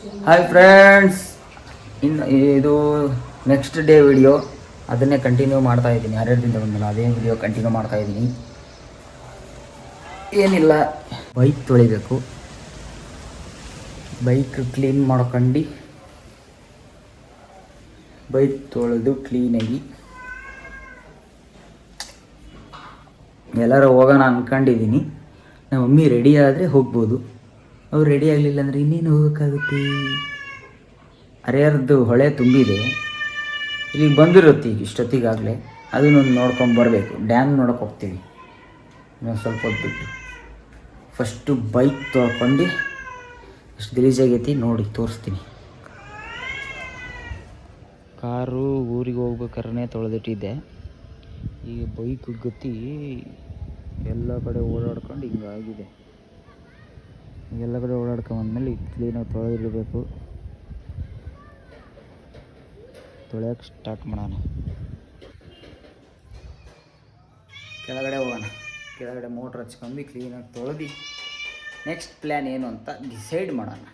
Hi friends, ಇನ್ನು ಇದು next day video ಅದನ್ನೇ ಕಂಟಿನ್ಯೂ ಮಾಡ್ತಾ ಇದ್ದೀನಿ. 2 ದಿನದ ಬಂದಲ್ಲ ಅದೇ ವಿಡಿಯೋ ಕಂಟಿನ್ಯೂ ಮಾಡ್ತಾ ಇದ್ದೀನಿ. ಏನಿಲ್ಲ, ಬೈಕ್ ತೊಳಿಬೇಕು. ಬೈಕ್ ಕ್ಲೀನ್ ಮಾಡ್ಕೊಂಡು ಬೈಕ್ ತೊಳೆದು ಕ್ಲೀನಾಗಿ ಎಲ್ಲರೂ ಹೋಗೋಣ ಅಂದ್ಕೊಂಡಿದ್ದೀನಿ. ನಮ್ಮ ಮಮ್ಮಿ ರೆಡಿ ಆದರೆ ಹೋಗ್ಬೋದು, ಅವ್ರು ರೆಡಿ ಆಗಲಿಲ್ಲ ಅಂದರೆ ಇನ್ನೇನು ಹೋಗೋಕ್ಕಾಗುತ್ತೆ. ಹರಿಹರದ್ದು ಹೊಳೆ ತುಂಬಿದೆ, ಇಲ್ಲಿಗೆ ಬಂದಿರುತ್ತೆ ಈಗ ಇಷ್ಟೊತ್ತಿಗಾಗಲೇ. ಅದನ್ನೊಂದು ನೋಡ್ಕೊಂಡು ಬರಬೇಕು. ಡ್ಯಾಮ್ ನೋಡೋಕೆ ಹೋಗ್ತೀವಿ ಇನ್ನೊಂದು ಸ್ವಲ್ಪ ಹೊತ್ತು ಬಿಟ್ಟು. ಫಸ್ಟು ಬೈಕ್ ತೊಳ್ಕೊಂಡು ಎಷ್ಟು ಗಲೀಜಾಗೈತಿ ನೋಡಿ ತೋರಿಸ್ತೀನಿ. ಕಾರು ಊರಿಗೆ ಹೋಗ್ಬೇಕಾದ್ರೆ ತೊಳೆದಿಟ್ಟಿದ್ದೆ. ಈಗ ಬೈಕ್ ಗತಿ ಎಲ್ಲ ಕಡೆ ಓಡಾಡ್ಕೊಂಡು ಹಿಂಗಾಗಿದೆ. ಎಲ್ಲ ಕಡೆ ಓಡಾಡ್ಕೊಂಬಂದ್ಮೇಲೆ ಕ್ಲೀನಾಗಿ ತೊಳೆದಿಡಬೇಕು. ತೊಳೆಯೋಕೆ ಸ್ಟಾರ್ಟ್ ಮಾಡೋಣ. ಕೆಳಗಡೆ ಹೋಗೋಣ. ಕೆಳಗಡೆ ಮೋಟ್ರ್ ಹಚ್ಕೊಂಡು ಕ್ಲೀನಾಗಿ ತೊಳೆದು ನೆಕ್ಸ್ಟ್ ಪ್ಲ್ಯಾನ್ ಏನು ಅಂತ ಡಿಸೈಡ್ ಮಾಡೋಣ.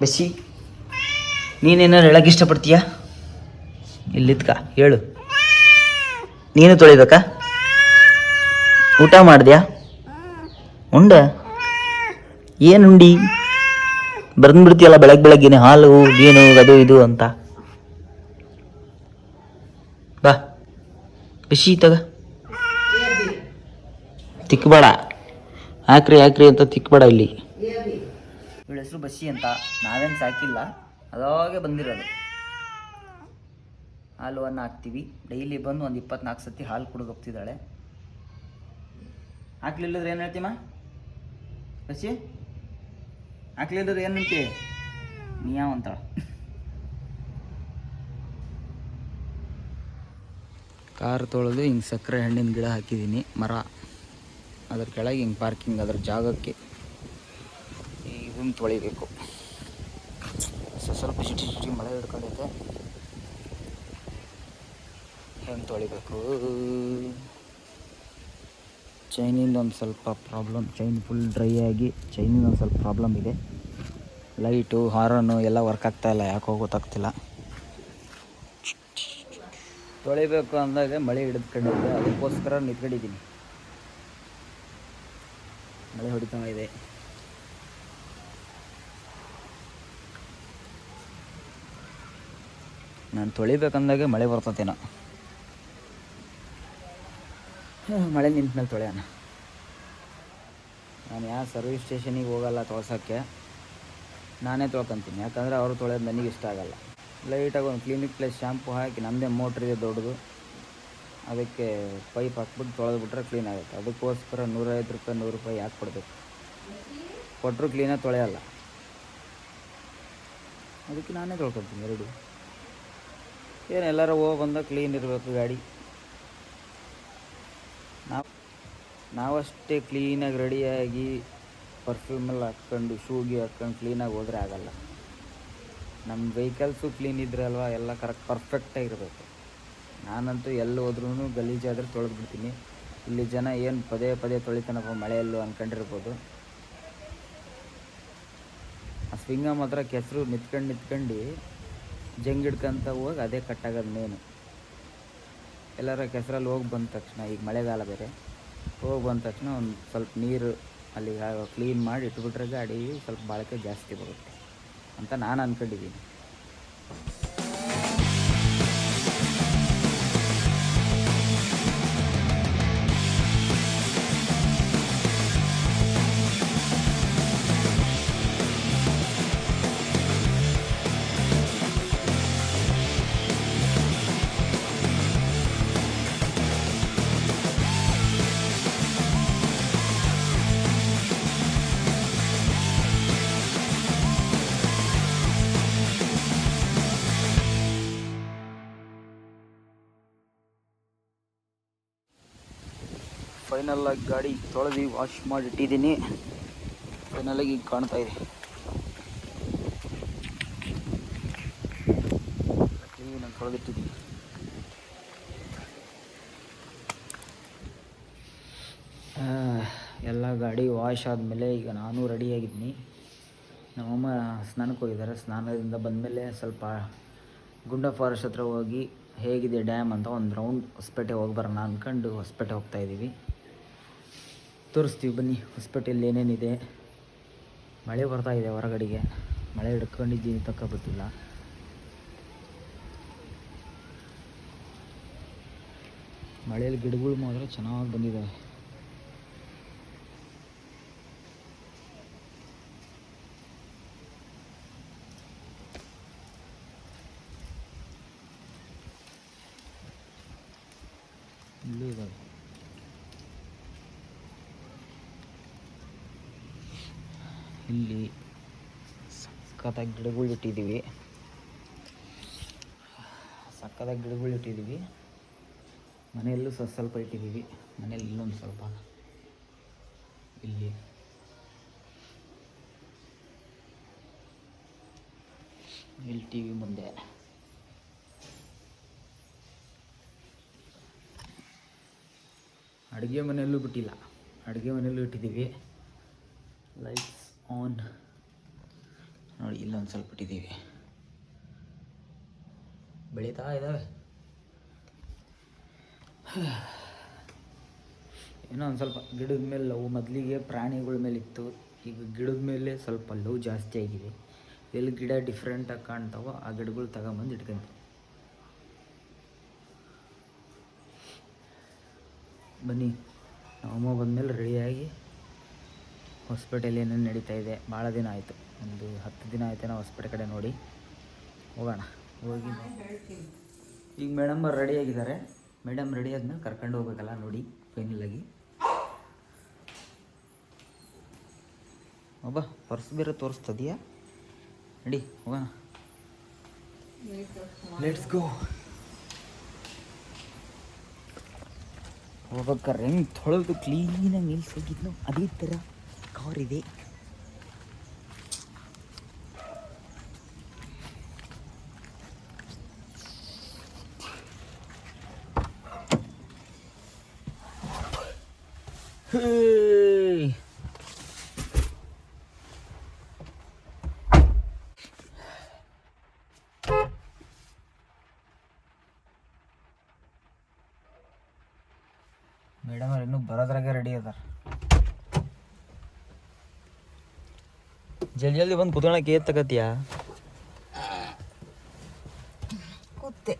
ಬಸ್ಸಿ, ನೀನೇನಾರು ಹೇಳೋಕೆ ಇಷ್ಟಪಡ್ತೀಯಾ? ಇಲ್ಲಿದ್ಕ ಹೇಳು. ನೀನು ತೊಳಿಬೇಕಾ? ಊಟ ಮಾಡಿದ್ಯಾ? ಉಂಡ? ಏನು ಉಂಡಿ? ಬರ್ದ್ಬಿಡ್ತೀಯಲ್ಲ ಬೆಳಗ್ಗೆನೆ ಹಾಲು ಏನು ಅದು ಇದು ಅಂತ. ಬಾ ಬಿಸಿ ತಗ. ತಿಕ್ಕಬೇಡ, ಹಾಕ್ರಿ ಅಂತ ತಿಕ್ಕಬೇಡ. ಇಲ್ಲಿ ಇವಳ ಹೆಸರು ಬಸ್ಸಿ ಅಂತ. ನಾವೇನು ಸಾಕಿಲ್ಲ, ಅದಾಗೆ ಬಂದಿರೋದು. ಹಾಲುವನ್ನು ಹಾಕ್ತೀವಿ. ಡೈಲಿ ಬಂದು ಒಂದು 24 ಸತಿ ಹಾಲು ಕುಡಿದು ಹೋಗ್ತಿದ್ದಾಳೆ. ಹಾಕ್ಲಿಲ್ಲದ್ರೆ ಏನು ಹೇಳ್ತೀಮ್ಮ ಬಸ್ಸಿ? ಹಾಕ್ಲಿಲ್ಲದ್ರೆ ಏನು ಹೇಳ್ತಿ? ನೀ ಯಾವ ಅಂತಾಳ. ಕಾರ್ ತೊಳೆದು ಹಿಂಗೆ ಸಕ್ಕರೆ ಹಣ್ಣಿನ ಗಿಡ ಹಾಕಿದ್ದೀನಿ, ಮರ. ಅದ್ರ ಕೆಳಗೆ ಹಿಂಗೆ ಪಾರ್ಕಿಂಗ್, ಅದ್ರ ಜಾಗಕ್ಕೆ ಇದನ್ನು ತೊಳಿಬೇಕು. ಸ್ವಲ್ಪ ಚಿಟಿ ಮಳೆ ಹಿಡ್ಕೊಂಡೈತೆ. ಹೆಂಗೆ ತೊಳಿಬೇಕು? ಚೈನಿಂದ ಒಂದು ಸ್ವಲ್ಪ ಪ್ರಾಬ್ಲಮ್. ಚೈನ್ ಫುಲ್ ಡ್ರೈ ಆಗಿ ಚೈನಿಂದ ಒಂದು ಸ್ವಲ್ಪ ಪ್ರಾಬ್ಲಮ್ ಇದೆ. ಲೈಟು ಹಾರನ್ನು ಎಲ್ಲ ವರ್ಕ್ ಆಗ್ತಾಯಿಲ್ಲ, ಯಾಕೋ ಗೊತ್ತಾಗ್ತಿಲ್ಲ. ತೊಳಿಬೇಕು ಅಂದಾಗ ಮಳೆ ಹಿಡಿದ್ಕೊಂಡಿದ್ದೆ, ಅದಕ್ಕೋಸ್ಕರ ನಿಂತ್ಕೊಂಡಿದ್ದೀನಿ. ಮಳೆ ಹೊಡಿತಾ ಇದೆ. ನಾನು ತೊಳಿಬೇಕಂದಾಗೆ ಮಳೆ ಬರ್ತತೇನೋ. ಮಳೆ ನಿಂತ ಮೇಲೆ ತೊಳೆಯೋಣ. ನಾನು ಯಾವ ಸರ್ವಿಸ್ ಸ್ಟೇಷನಿಗೆ ಹೋಗಲ್ಲ ತೊಳ್ಸೋಕ್ಕೆ, ನಾನೇ ತೊಳ್ಕೊತೀನಿ. ಯಾಕಂದರೆ ಅವರು ತೊಳೆಯೋದು ನನಗೆ ಇಷ್ಟ ಆಗಲ್ಲ. ಲೈಟಾಗಿ ಒಂದು ಕ್ಲಿನಿಕ್ ಪ್ಲಸ್ ಶ್ಯಾಂಪು ಹಾಕಿ, ನಮ್ಮದೇ ಮೋಟ್ರ್ ಇದೆ ದೊಡ್ಡದು, ಅದಕ್ಕೆ ಪೈಪ್ ಹಾಕ್ಬಿಟ್ಟು ತೊಳೆದ್ಬಿಟ್ರೆ ಕ್ಲೀನ್ ಆಗುತ್ತೆ. ಅದಕ್ಕೋಸ್ಕರ 150 ರೂಪಾಯಿ 100 ರೂಪಾಯಿ ಯಾಕೆ ಕೊಡಬೇಕು? ಕೊಟ್ಟರು ಕ್ಲೀನಾಗಿ ತೊಳೆಯಲ್ಲ, ಅದಕ್ಕೆ ನಾನೇ ತೊಳ್ಕೊತೀನಿ ಎರಡು. ಏನು ಎಲ್ಲರೂ ಹೋಗಿ ಬಂದಾಗ ಕ್ಲೀನ್ ಇರಬೇಕು ಗಾಡಿ. ನಾವಷ್ಟೇ ಕ್ಲೀನಾಗಿ ರೆಡಿಯಾಗಿ ಪರ್ಫ್ಯೂಮೆಲ್ಲ ಹಾಕ್ಕೊಂಡು ಶೂಗೆ ಹಾಕ್ಕೊಂಡು ಕ್ಲೀನಾಗಿ ಹೋದರೆ ಆಗಲ್ಲ. ನಮ್ಮ ವೆಹಿಕಲ್ಸು ಕ್ಲೀನ್ ಇದ್ರೆ ಅಲ್ವಾ ಎಲ್ಲ ಪರ್ಫೆಕ್ಟಾಗಿರಬೇಕು. ನಾನಂತೂ ಎಲ್ಲಿ ಹೋದ್ರೂ ಗಲೀಜಾದರೆ ತೊಳೆದ್ಬಿಡ್ತೀನಿ. ಇಲ್ಲಿ ಜನ ಏನು ಪದೇ ಪದೇ ತೊಳಿತಾನಪ್ಪ ಮಳೆಯಲ್ಲೂ ಅಂದ್ಕೊಂಡಿರ್ಬೋದು. ಆ ಸ್ವಿಂಗ ಮಾತ್ರ ಕೆಸರು ನಿಂತ್ಕೊಂಡು ಜಂಗ್ ಹಿಡ್ಕೊಂತ ಹೋಗಿ ಅದೇ ಕಟ್ಟಾಗೋದು ಮೇನು. ಎಲ್ಲರ ಕೆಸರಲ್ಲಿ ಹೋಗಿ ಬಂದ ತಕ್ಷಣ, ಈಗ ಮಳೆಗಾಲ ಬೇರೆ, ಹೋಗಿ ಬಂದ ತಕ್ಷಣ ಒಂದು ಸ್ವಲ್ಪ ನೀರು ಅಲ್ಲಿ ಕ್ಲೀನ್ ಮಾಡಿ ಇಟ್ಬಿಟ್ರೆ ಗಾಡಿ ಸ್ವಲ್ಪ ಬಾಳಿಕೆ ಜಾಸ್ತಿ ಬರುತ್ತೆ ಅಂತ ನಾನು ಅಂದ್ಕೊಂಡಿದ್ದೀನಿ. ಫೈನಲ್ಲಾಗಿ ಗಾಡಿ ತೊಳೆದು ವಾಶ್ ಮಾಡಿ ಇಟ್ಟಿದ್ದೀನಿ. ಫೈನಲಾಗಿ ಈಗ ಕಾಣ್ತಾ ಇದೆ. ಕ್ಲೀನಾಗಿ ತೊಳೆದಿಟ್ಟಿದ್ದೀನಿ. ಎಲ್ಲ ಗಾಡಿ ವಾಶ್ ಆದಮೇಲೆ ಈಗ ನಾನು ರೆಡಿಯಾಗಿದ್ದೀನಿ. ನಮ್ಮಮ್ಮ ಸ್ನಾನಕ್ಕೆ ಹೋಗಿದ್ದಾರೆ. ಸ್ನಾನದಿಂದ ಬಂದಮೇಲೆ ಸ್ವಲ್ಪ ಗುಂಡ ಫಾರೆಸ್ಟ್ ಹತ್ರ ಹೋಗಿ ಹೇಗಿದೆ ಡ್ಯಾಮ್ ಅಂತ ಒಂದು ರೌಂಡ್ ಹೊಸಪೇಟೆ ಹೋಗಿ ಬರೋಣ ಅಂದ್ಕೊಂಡು ಹೊಸಪೇಟೆ ಹೋಗ್ತಾಯಿದ್ದೀವಿ. ತೋರಿಸ್ತೀವಿ ಬನ್ನಿ ಹೊಸಪೇಟೆಯಲ್ಲಿ ಏನೇನಿದೆ. ಮಳೆ ಬರ್ತಾಯಿದೆ ಹೊರಗಡೆಗೆ, ಮಳೆ ಹಿಡ್ಕೊಂಡಿದ್ದೀನಿ ತಕ್ಕೊಬಿಟ್ಟಿಲ್ಲ. ಮಳೆಯಲ್ಲಿ ಗಿಡಗಳು ಮಾತ್ರ ಚೆನ್ನಾಗಿ ಬಂದಿದ್ದಾವೆ. ಇಲ್ಲೂ ಇದ್ದಾವೆ. ಇಲ್ಲಿ ಸಕ್ಕತ್ತಾಗಿ ಗಿಡಗಳು ಇಟ್ಟಿದ್ದೀವಿ. ಮನೆಯಲ್ಲೂ ಸ್ವಲ್ಪ ಇಟ್ಟಿದ್ದೀವಿ. ಮನೆಯಲ್ಲಿ ಇಲ್ಲೊಂದು ಸ್ವಲ್ಪ, ಇಲ್ಲಿ ಟಿ ವಿ ಮುಂದೆ ಅಡುಗೆ ಮನೆಯಲ್ಲೂ ಬಿಟ್ಟಿಲ್ಲ, ಅಡುಗೆ ಮನೆಯಲ್ಲೂ ಇಟ್ಟಿದ್ದೀವಿ. ಲೈಟ್ಸ್ ಆನ್ ನೋಡಿ, ಇಲ್ಲೊಂದು ಸ್ವಲ್ಪ ಇಟ್ಟಿದ್ದೀವಿ. ಬೆಳೀತಾ ಇದ್ದಾವೆ. ಏನೋ ಒಂದು ಸ್ವಲ್ಪ ಗಿಡದ ಮೇಲೆ ಲವ್, ಮೊದಲಿಗೆ ಪ್ರಾಣಿಗಳ ಮೇಲೆ ಇತ್ತು, ಈಗ ಗಿಡದ ಮೇಲೆ ಸ್ವಲ್ಪ ಲವ್ ಜಾಸ್ತಿ ಆಗಿದೆ. ಎಲ್ಲಿ ಗಿಡ ಡಿಫ್ರೆಂಟಾಗಿ ಕಾಣ್ತಾವೋ ಆ ಗಿಡಗಳು ತಗೊಂಬಂದು ಇಟ್ಕೊಂತೀವಿ. ಬನ್ನಿ, ನಮ್ಮಮ್ಮ ಬಂದಮೇಲೆ ರೆಡಿಯಾಗಿ ಹೊಸಪೇಟೆಯಲ್ಲಿ ಏನೇನು ನಡೀತಾ ಇದೆ. ಭಾಳ ದಿನ ಆಯಿತು, ಒಂದು 10 ದಿನ ಆಯ್ತು ನಾವು ಹೊಸಪೇಟೆ ಕಡೆ ನೋಡಿ. ಹೋಗೋಣ. ಹೋಗಿ ಈಗ ಮೇಡಮ್ ರೆಡಿಯಾಗಿದ್ದಾರೆ. ಮೇಡಮ್ ರೆಡಿ ಆದ್ಮೇಲೆ ಕರ್ಕೊಂಡು ಹೋಗ್ಬೇಕಲ್ಲ ನೋಡಿ ಫೈನಲಾಗಿ. ಒಬ್ಬ ಪರ್ಸ್ ಬೇರೆ ತೋರಿಸ್ತದೆಯಾ? ರೆಡಿ, ಹೋಗೋಣ. Let's go. ಹೋಗ್ಬೇಕಾರೆ ಹೆಂಗೆ ತೊಳೆದು ಕ್ಲೀನಾಗಿ ನಿಲ್ಸೋಗಿದ್ನು ಅದೇ ಥರ ಕಾರ್ ಇದೆ. ಮೇಡಮ್ ಅವ್ರು ಇನ್ನೂ ಬರೋದ್ರಾಗೆ ರೆಡಿ ಅದಾರ. ಜಲ್ದಿ ಬಂದು ಕುತ್ಕೊಳಕ್ಕೆ ಏತ್ ತಗತ್ತೀಯ? ಕೂತೆ.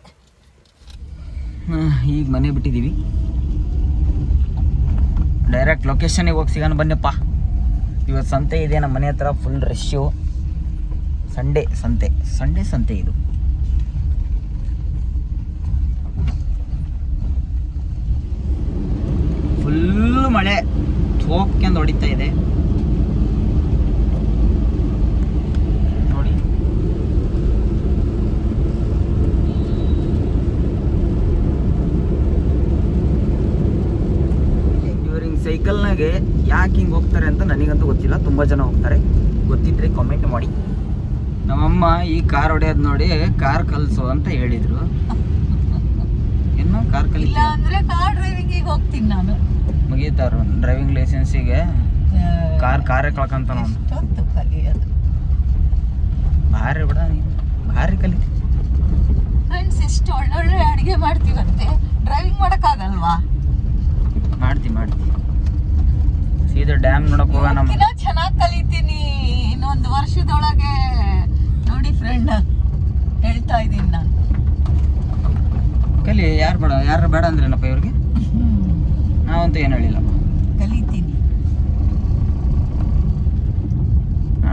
ಈಗ ಮನೆ ಬಿಟ್ಟಿದ್ದೀವಿ. ಡೈರೆಕ್ಟ್ ಲೊಕೇಶನ್ಗೆ ಹೋಗಿ ಸಿಗೋಣ ಬನ್ನಪ್ಪ. ಇವತ್ತು ಸಂತೆ ಇದೆ ನಮ್ಮ ಮನೆ ಹತ್ರ, ಫುಲ್ ರಶ್ಶು. ಸಂಡೆ ಇದು. ಫುಲ್ ಮಳೆ ಥೋಕ್ಕೆಂದು ಹೊಡಿತಾ ಇದೆ ನೋಡಿ. ಇವ್ರಿಂಗ್ ಸೈಕಲ್ನಾಗೆ ಯಾಕೆ ಹಿಂಗೆ ಹೋಗ್ತಾರೆ ಅಂತ ನನಗಂತೂ ಗೊತ್ತಿಲ್ಲ. ತುಂಬ ಜನ ಹೋಗ್ತಾರೆ, ಗೊತ್ತಿದ್ರೆ ಕಾಮೆಂಟ್ ಮಾಡಿ. ನಮ್ಮಮ್ಮ ಈ ಕಾರ್ ಹೊಡೆಯೋದು ನೋಡಿ ಕಾರ್ ಕಲಿಸು ಅಂತ ಹೇಳಿದ್ರು. ಇನ್ನು ಕಾರ್ ಕಲಿಲ್ಲ ಅಂದ್ರೆ ಕಾರ್ ಡ್ರೈವಿಂಗಿಗೆ ಹೋಗ್ತೀನಿ ನಾನು. ಮುಗೀತಾರ ಡ್ರೈವಿಂಗ್ ಲೈಸೆನ್ಸಿಗೆ ಕಾರೇ ಕಳ್ಕೊಂತ ನಾವು. ಭಾರಿ ಬಿಡ, ಭಾರಿ ಕಲಿತಿ. ಫ್ರೆಂಡ್ಸ್, ಎಷ್ಟು ಒಳ್ಳೊಳ್ಳೆ ಅಡುಗೆ ಮಾಡ್ತೀವಂತೆ, ಡ್ರೈವಿಂಗ್ ಮಾಡೋಕ್ಕಾಗಲ್ವಾ? ಮಾಡ್ತೀವಿ. ಸೀದಾ ಡ್ಯಾಮ್ ನೋಡಕ್ ಹೋಗೋಣ. ಚೆನ್ನಾಗಿ ಕಲಿತೀನಿ ಇನ್ನೊಂದು ವರ್ಷದೊಳಗೆ ನೋಡಿ ಫ್ರೆಂಡ್, ಹೇಳ್ತಾ ಇದ್ದೀನಿ ನಾನು. ಕಲಿ, ಯಾರು ಬೇಡ ಅಂದ್ರೇನಪ್ಪ ಇವ್ರಿಗೆ? ನಾವಂತೂ ಏನು ಹೇಳಿಲ್ಲ, ಕಲಿತೀನಿ.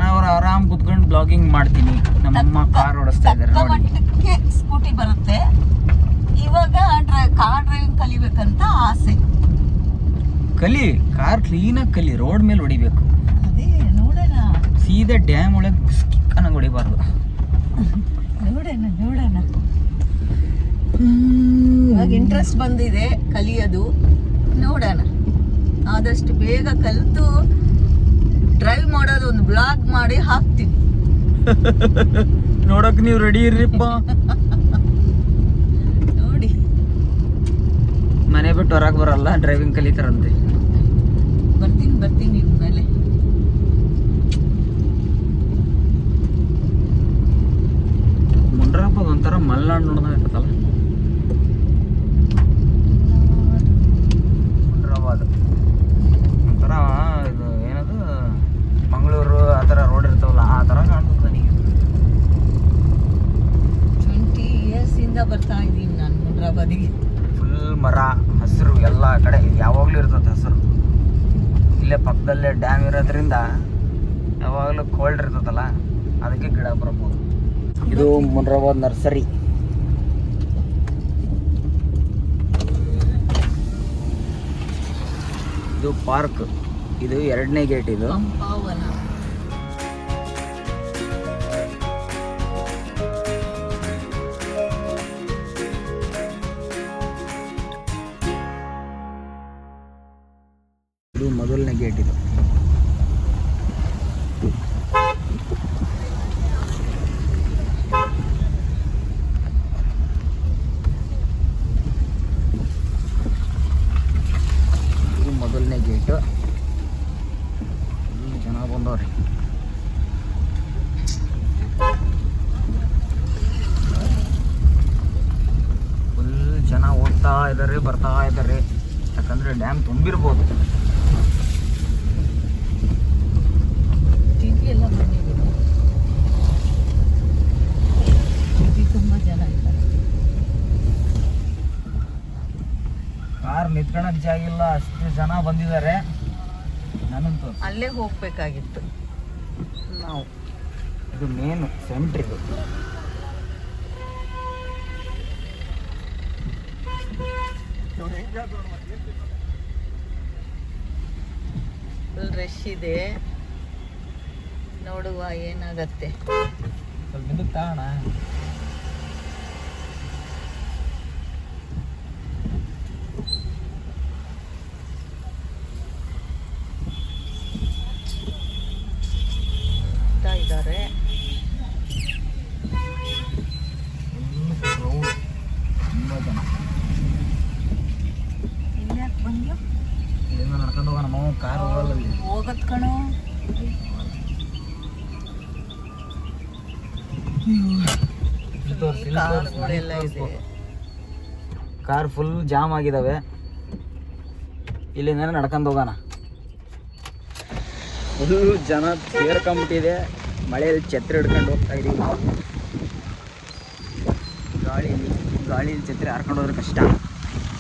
ಅವ್ರು ಆರಾಮ್ ಕುತ್ಕೊಂಡು ಬ್ಲಾಗಿಂಗ್ ಮಾಡ್ತೀನಿ. ನಮ್ಮಮ್ಮ ಕಾರ್ ಓಡಿಸ್ತಾ ಇದ್ದಾರೆ ನೋಡಿ. ಸ್ಕೂಟಿ ಬರುತ್ತೆ. ಇವಾಗ ಕಾರ್ ಡ್ರೈವಿಂಗ್ ಕಲಿಬೇಕಂತ ಆಸೆ. ಕಾರ್ ಕ್ಲೀನಾಗಿ ಕಲಿ, ರೋಡ್ ಮೇಲೆ ಹೊಡಿಬೇಕು. ಅದೇ ನೋಡೋಣ. ಸೀದಾ ಡ್ಯಾಮ್ ಒಳಗೆ ಸ್ಕಿಕ್ಕನಾಗಿ ಹೊಡಿಬಾರ್ದು. ನೋಡೋಣ. ಇವಾಗ ಇಂಟ್ರೆಸ್ಟ್ ಬಂದಿದೆ ಕಲಿಯೋದು. ನೋಡೋಣ, ಆದಷ್ಟು ಬೇಗ ಕಲಿತು ಡ್ರೈವ್ ಮಾಡೋದು ಒಂದು ಬ್ಲಾಗ್ ಮಾಡಿ ಹಾಕ್ತೀನಿ. ನೋಡಕ್ ನೀವು ರೆಡಿ ಇರ್ರಿಪ್ಪ. ನೋಡಿ, ಮನೆ ಬಿಟ್ಟು ಹೊರಗೆ ಬರಲ್ಲ, ಡ್ರೈವಿಂಗ್ ಕಲಿತಾರಂತೆ. ಬರ್ತೀನಿ ಇನ್ಮೇಲೆ. ಇರೋದ್ರಿಂದ ಯಾವಾಗಲೂ ಕೋಲ್ಡ್ ಇರ್ತದಲ್ಲ, ಅದಕ್ಕೆ ಗಿಡ ಬರ್ಬೋದು. ಇದು ಮುನ್ರಾಬಾದ್ ನರ್ಸರಿ. ಇದು ಪಾರ್ಕ್. ಇದು 2ನೇ ಗೇಟ್. ಇದು ಪಂಪಾವನ. ಇದು ಮೊದಲನೇ ಗೇಟ್. ಇದು ಮೊದಲನೇ ಗೇಟು. ಜನ ಬಂದವ್ರಿ. ಫುಲ್ ಜನ ಹೋಗ್ತಾ ಇದ್ದಾರೆ, ಬರ್ತಾ ಇದ್ದಾರೆ. ಯಾಕಂದ್ರೆ ಡ್ಯಾಮ್ ತುಂಬಿರ್ಬೋದು. ಟಿವಿ ಎಲ್ಲ ಬಂದಿದೆ. ತುಂಬಾ ಜನ ಇದ್ದಾರೆ. ಕಾರ್ ನಿಂತ್ಕೊಳಕ್ ಜಾಗ ಇಲ್ಲ, ಅಷ್ಟು ಜನ ಬಂದಿದ್ದಾರೆ. ನಾನಂತೂ ಅಲ್ಲೇ ಹೋಗ್ಬೇಕಾಗಿತ್ತು ನಾವು. ಇದು ಮೇನ್ ಸೆಂಟ್ರ್. ಇದು ಫುಲ್ ರಶ್ ಇದೆ. ನೋಡುವ ಏನಾಗತ್ತೆ. ಸ್ವಲ್ಪ ಇದಕ್ಕೆ ತಾಣ. ಇದ್ದಾರೆ. ತುಂಬ ಜನ. ಇನ್ಯಾಕೆ ಬಂದ್ಯೋ? ಇಲ್ಲಿಂದ ನಡ್ಕೊಂಡು ಹೋಗೋಣ. ನಾವು ಕಾರ್ ಹೋಗಲ್ಲ. ಹೋಗತ್ ಕಣೋ. ಕಾರುಗಳೆಲ್ಲ ಇದೆ. ಕಾರ್ ಫುಲ್ ಜಾಮ್ ಆಗಿದಾವೆ. ಇಲ್ಲಿಂದ ನಡ್ಕೊಂಡು ಹೋಗೋಣ. ಫುಲ್ ಜನ ಸೇರ್ಕೊಂಬಿಟ್ಟಿದೆ. ಮಳೆಯಲ್ಲಿ ಛತ್ರಿ ಹಿಡ್ಕೊಂಡು ಹೋಗ್ತಾ ಇದೀವಿ. ಗಾಳಿಯಲ್ಲಿ ಛತ್ರಿ ಹಾರ್ಕೊಂಡು ಹೋದ್ರೆ ಕಷ್ಟ.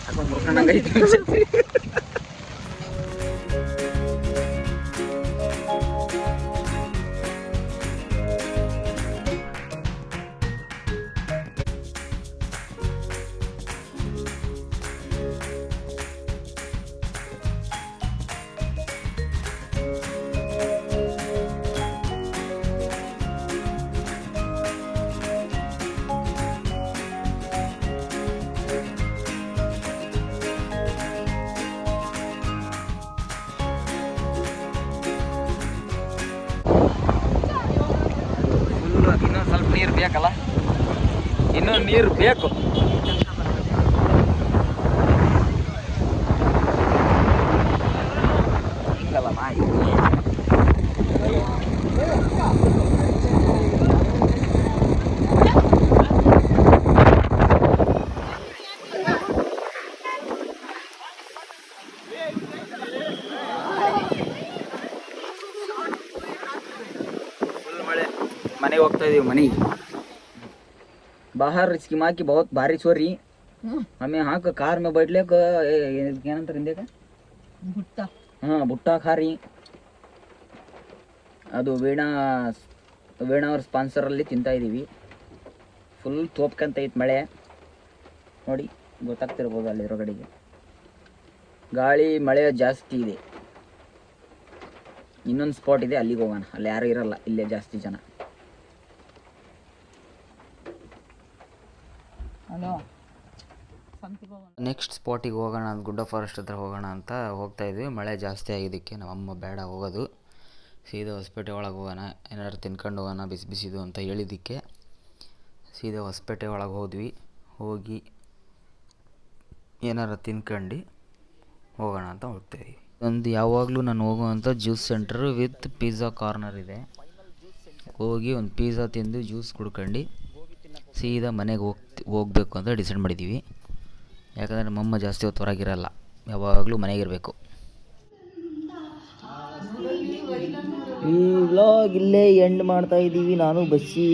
ಹಾಕೊಂಡು ಬರ್ಕೊಂಡಂಗೈತೆ ಛತ್ರಿ. ಇನ್ನೊಂದು ಸ್ವಲ್ಪ ನೀರು ಬೇಕಲ್ಲ, ಇನ್ನೊಂದು ನೀರು ಬೇಕು. ಹಿಂಗಲ್ಲ ನಾಯಿ. मने होग्ता इदीवि मने बाहर स्कीमा की बहुत बारिश हो रही. हमें यहाँ का कार में बैठ ले क्या नंतर इंदे का भुट्टा. हाँ भुट्टा खा रही. ಅದು ವೀಣಾ ಅವ್ರ ಸ್ಪಾನ್ಸರಲ್ಲಿ ತಿಂತಾ ಇದ್ದೀವಿ. ಫುಲ್ ತೋಪ್ಕಂತ ಐತೆ ಮಳೆ ನೋಡಿ, ಗೊತ್ತಾಗ್ತಿರ್ಬೋದು ಅಲ್ಲಿ ಹೊರಗಡೆಗೆ. ಗಾಳಿ ಮಳೆ ಜಾಸ್ತಿ ಇದೆ. ಇನ್ನೊಂದು ಸ್ಪಾಟ್ ಇದೆ, ಅಲ್ಲಿಗೆ ಹೋಗೋಣ. ಅಲ್ಲಿ ಯಾರು ಇರಲ್ಲ, ಇಲ್ಲೇ ಜಾಸ್ತಿ ಜನ. ನೆಕ್ಸ್ಟ್ ಸ್ಪಾಟಿಗೆ ಹೋಗೋಣ ಅಂತ ಗುಡ್ಡ ಫಾರೆಸ್ಟ್ ಹತ್ರ ಹೋಗೋಣ ಅಂತ ಹೋಗ್ತಾ ಇದ್ವಿ. ಮಳೆ ಜಾಸ್ತಿ ಆಗಿದ್ದಕ್ಕೆ ನಮ್ಮಮ್ಮ ಬೇಡ ಹೋಗೋದು, ಸೀದಾ ಹೊಸಪೇಟೆ ಒಳಗೆ ಹೋಗೋಣ, ಏನಾದ್ರು ತಿನ್ಕೊಂಡು ಹೋಗೋಣ ಬಿಸಿ ಬಿಸಿದು ಅಂತ ಹೇಳಿದ್ದಕ್ಕೆ ಸೀದಾ ಹೊಸಪೇಟೆ ಒಳಗೆ ಹೋದ್ವಿ. ಹೋಗಿ ಏನಾರು ತಿನ್ಕೊಂಡು ಹೋಗೋಣ ಅಂತ ಹೋಗ್ತಾಯಿದ್ವಿ. ಒಂದು ಯಾವಾಗಲೂ ನಾನು ಹೋಗುವಂಥ juice centre with pizza corner ಇದೆ. ಹೋಗಿ ಒಂದು ಪಿಜ್ಜಾ ತಿಂದು ಜ್ಯೂಸ್ ಕುಡ್ಕೊಂಡು ಸೀದಾ ಮನೆಗೆ ಹೋಗಬೇಕು ಅಂತ ಡಿಸೈಡ್ ಮಾಡಿದ್ದೀವಿ. ಯಾಕಂದರೆ ನಮ್ಮಮ್ಮ ಜಾಸ್ತಿ ಹೊತ್ತು ಹೊರಗಿರಲ್ಲ, ಯಾವಾಗಲೂ ಮನೆಗಿರಬೇಕು. ಈ ವ್ಲಾಗ್ ಇಲ್ಲೇ ಎಂಡ್ ಮಾಡ್ತಾ ಇದ್ದೀವಿ. ನಾನು ಬಸ್ಸಿ